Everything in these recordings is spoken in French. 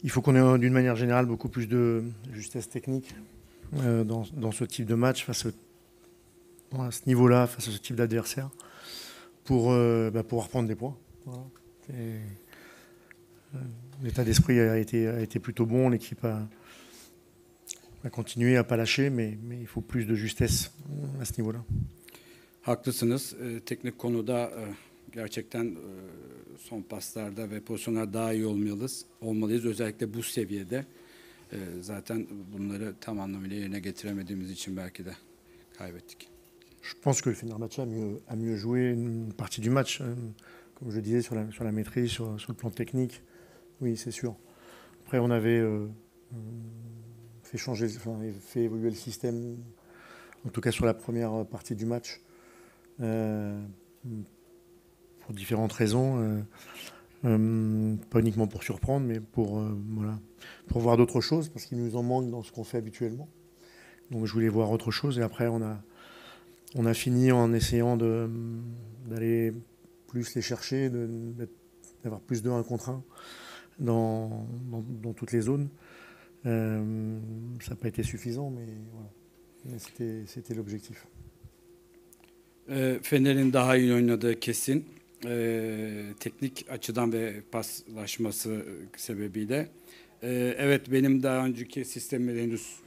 Il faut qu'on ait d'une manière générale beaucoup plus de justesse technique dans ce type de match, à ce niveau-là, face à ce type d'adversaire, pour pouvoir prendre des points. Voilà. L'état d'esprit a été plutôt bon, l'équipe a continué à ne pas lâcher, mais il faut plus de justesse à ce niveau-là. Haklısınız. Teknik konuda gerçekten son paslarda ve pozisyonlar daha iyi olmalıyız. Özellikle bu seviyede. Zaten bunları tam anlamıyla yerine getiremediğimiz için belki de kaybettik. Je pense que le Fenerbahçe a mieux joué une partie du match, comme je disais, sur la maîtrise, sur le plan technique. Oui, c'est sûr. Après, on avait fait évoluer le système, en tout cas sur la première partie du match, pour différentes raisons. Pas uniquement pour surprendre, mais pour voir d'autres choses, parce qu'il nous en manque dans ce qu'on fait habituellement. Donc je voulais voir autre chose, et après on a fini en essayant d'aller plus les chercher, d'avoir plus de 1 contre 1 dans toutes les zones. Ça n'a pas été suffisant, mais voilà. Mais c'était l'objectif. Fener'in daha iyi oynadığı kesin. Teknik açıdan ve paslaşması sebebiyle. Evet, benim daha önceki sistemi henüz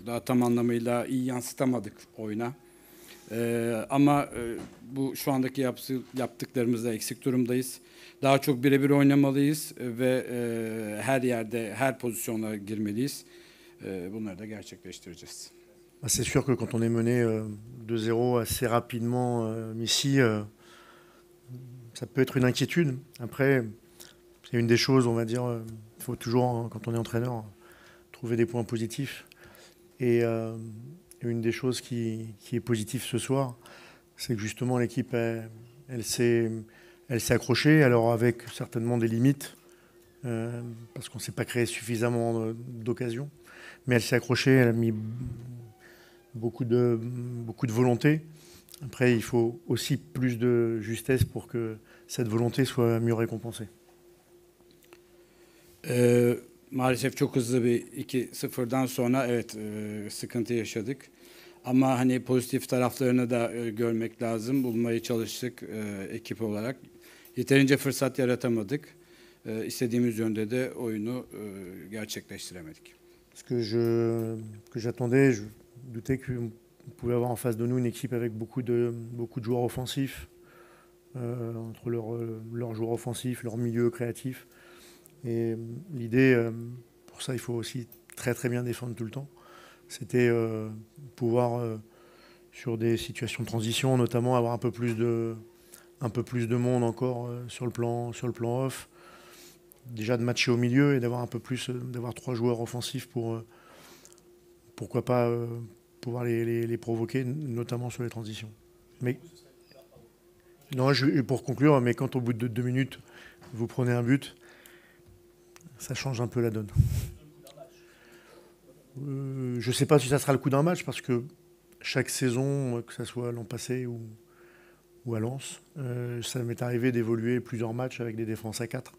daha tam anlamıyla iyi yansıtamadık oyuna. Ama bu şu andaki yaptıklarımızda eksik durumdayız. Daha çok birebir oynamalıyız ve her yerde, her pozisyona girmeliyiz. Bunları da gerçekleştireceğiz. C'est sûr que quand on est mené 2-0 assez rapidement ici, ça peut être une inquiétude. Après, c'est une des choses, on va dire, il faut toujours, quand on est entraîneur, trouver des points positifs. Et une des choses qui est positive ce soir, c'est que justement l'équipe, elle s'est accrochée, alors avec certainement des limites, parce qu'on ne s'est pas créé suffisamment d'occasions. Mais elle s'est accrochée, elle a mis beaucoup de volonté. Après, il faut aussi plus de justesse pour que cette volonté soit mieux récompensée. Maalesef çok hızlı bir 2-0'dan sonra evet sıkıntı yaşadık. Ama hani pozitif taraflarını da görmek lazım. Bulmaya çalıştık ekip olarak. Yeterince fırsat yaratamadık. İstediğimiz yönde de oyunu gerçekleştiremedik. Ce que j'attendais, je doutais qu'on pouvait avoir en face de nous une équipe avec beaucoup de joueurs offensifs, entre leurs joueurs offensifs, leur milieu créatif. Et l'idée, pour ça, il faut aussi très très bien défendre tout le temps. C'était pouvoir, sur des situations de transition, notamment avoir un peu plus de monde encore sur le plan off. Déjà de matcher au milieu et d'avoir un peu plus, d'avoir 3 joueurs offensifs pour pourquoi pas pouvoir les provoquer, notamment sur les transitions. Mais non, pour conclure, mais quand au bout de 2 minutes vous prenez un but, ça change un peu la donne. Je ne sais pas si ça sera le coup d'un match, parce que chaque saison, que ce soit l'an passé ou à Lens, ça m'est arrivé d'évoluer plusieurs matchs avec des défenses à 4.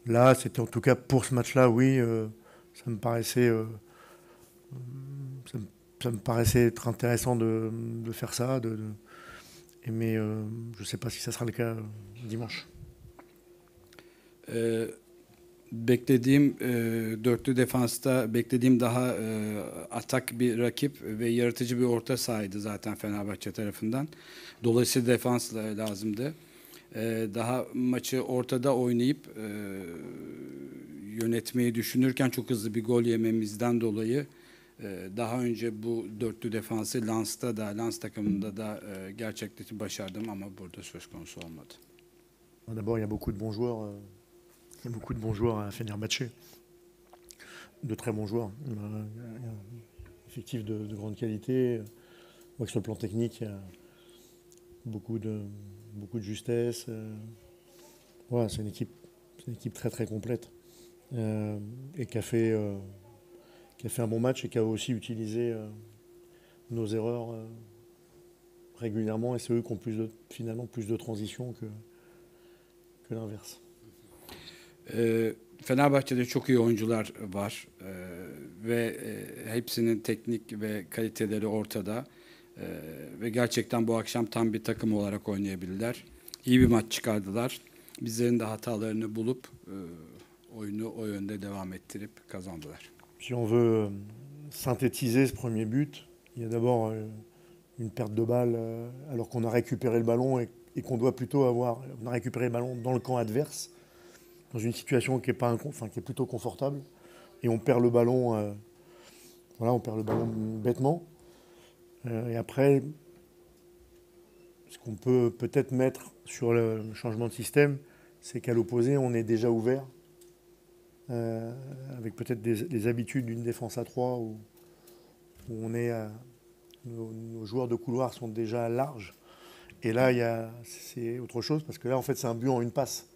Là, c'était en tout cas pour ce match-là, oui, ça me paraissait être intéressant de faire ça, mais je ne sais pas si ça sera le cas dimanche. Beklediğim dörtlü defansta beklediğim daha atak bir rakip ve yaratıcı bir orta sahaydı zaten Fenerbahçe tarafından. Dolayısıyla defans lazımdı. Daha maçı ortada oynayıp yönetmeyi düşünürken çok hızlı bir gol yememizden dolayı daha önce bu dörtlü defansı Lens takımında da gerçekleştirmeyi başardım ama burada söz konusu olmadı. D'abord, il y a beaucoup de bons joueurs. Il y a beaucoup de bons joueurs à Fenerbahçe. De très bons joueurs. Il y a un effectif de grande qualité. On voit que sur le plan technique, il y a beaucoup de justesse. Voilà, c'est une équipe très très complète. Et qui a fait un bon match et qui a aussi utilisé nos erreurs régulièrement. Et c'est eux qui ont finalement plus de transition que l'inverse. Fenerbahçe'de çok iyi oyuncular var ve hepsinin teknik ve kaliteleri ortada. Ve gerçekten bu akşam tam bir takım olarak oynayabildiler. İyi bir maç çıkardılar. Bizlerin de hatalarını bulup oyunu o yönde devam ettirip kazandılar. Si on veut synthétiser ce premier but, il y a d'abord une perte de balle alors qu'on a récupéré le ballon et qu'on doit plutôt avoir. On a récupéré le ballon dans le camp adverse, dans une situation qui est, pas qui est plutôt confortable, et on perd le ballon, voilà, on perd le ballon bêtement. Et après, ce qu'on peut peut-être mettre sur le changement de système, c'est qu'à l'opposé, on est déjà ouvert, avec peut-être des habitudes d'une défense à 3 où on est nos joueurs de couloir sont déjà larges. Et là, c'est autre chose, parce que là, en fait, c'est un but en une passe.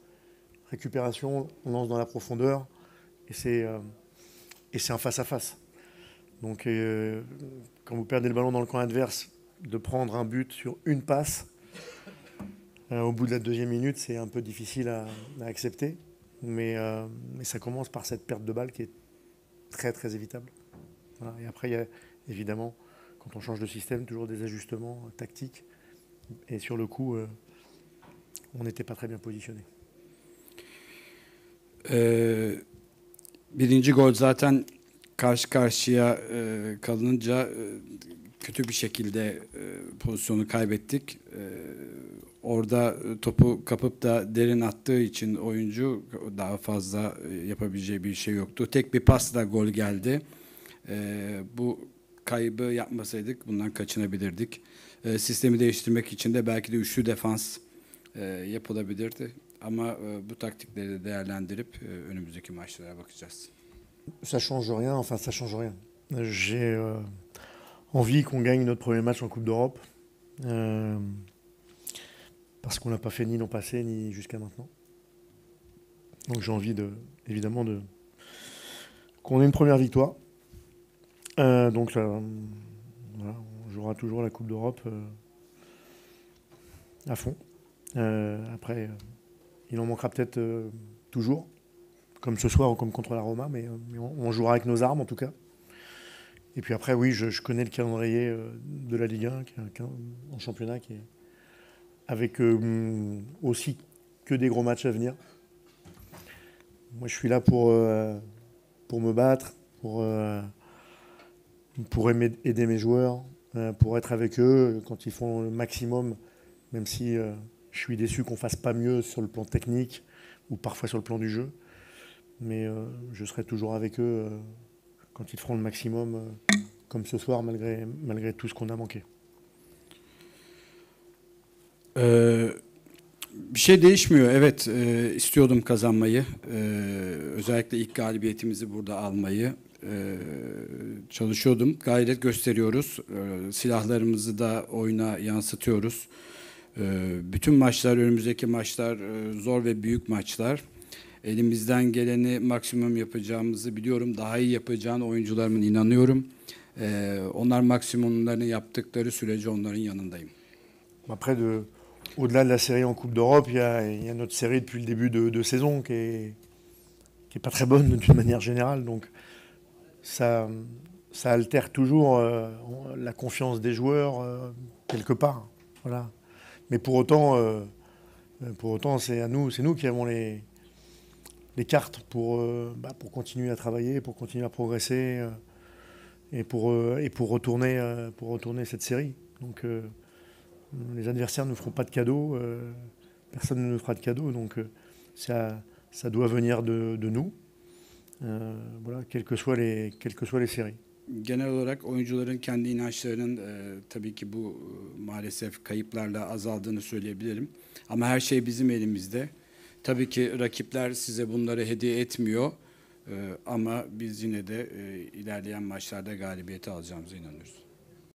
Récupération, on lance dans la profondeur, et c'est un face-à-face. Donc, quand vous perdez le ballon dans le camp adverse, de prendre un but sur une passe, au bout de la deuxième minute, c'est un peu difficile à accepter. Mais ça commence par cette perte de balle qui est très, très évitable. Voilà. Et après, il y a évidemment, quand on change de système, toujours des ajustements tactiques. Et sur le coup, on n'était pas très bien positionné. Birinci gol zaten karşı karşıya kalınca kötü bir şekilde pozisyonu kaybettik. Orada topu kapıp da derin attığı için oyuncu daha fazla yapabileceği bir şey yoktu. Tek bir pasla gol geldi. Bu kaybı yapmasaydık bundan kaçınabilirdik. Sistemi değiştirmek için de belki de üçlü defans yapılabilirdi. Ama bu taktikleri de değerlendirip önümüzdeki maçlara bakacağız. Ça change rien, enfin ça change rien. J'ai envie qu'on gagne notre premier match en Coupe d'Europe. Parce qu'on l'a pas fait ni l'an passé ni jusqu'à maintenant. Donc j'ai envie évidemment qu'on ait une première victoire. Donc voilà, on jouera toujours la Coupe d'Europe à fond. Après, il en manquera peut-être toujours, comme ce soir ou comme contre la Roma, mais on jouera avec nos armes en tout cas. Et puis après, oui, je connais le calendrier de la Ligue 1 en championnat qui est avec aussi que des gros matchs à venir. Moi, je suis là pour me battre, pour aider mes joueurs, pour être avec eux quand ils font le maximum, même si je suis déçu qu'on ne fasse pas mieux sur le plan technique ou parfois sur le plan du jeu. Mais je serai toujours avec eux quand ils feront le maximum, comme ce soir, malgré tout ce qu'on a manqué. Bir şey değişmiyor. Evet, istiyordum kazanmayı. Özellikle ilk galibiyetimizi burada almayı. Çalışıyordum. Gayret gösteriyoruz. Silahlarımızı da oyuna yansıtıyoruz. Bütün maçlar, önümüzdeki maçlar zor ve büyük maçlar. Elimizden geleni maksimum yapacağımızı biliyorum. Daha iyi yapacağını oyuncularımın inanıyorum. Onlar maksimumlarını yaptıkları sürece onların yanındayım. Après, au-delà de la série en Coupe d'Europe, il y a notre série depuis le début de saison qui est pas très bonne d'une manière générale. Donc ça altère toujours la confiance des joueurs quelque part. Voilà. Mais pour autant, c'est nous qui avons les cartes pour continuer à travailler, pour continuer à progresser et pour retourner cette série. Donc les adversaires ne nous feront pas de cadeaux, personne ne nous fera de cadeaux, donc ça doit venir de nous, voilà, quelles que soient les séries. Genel olarak oyuncuların kendi inançlarının tabii ki bu maalesef kayıplarla azaldığını söyleyebilirim. Ama her şey bizim elimizde. Tabii ki rakipler size bunları hediye etmiyor ama biz yine de ilerleyen maçlarda galibiyeti alacağımıza inanıyoruz.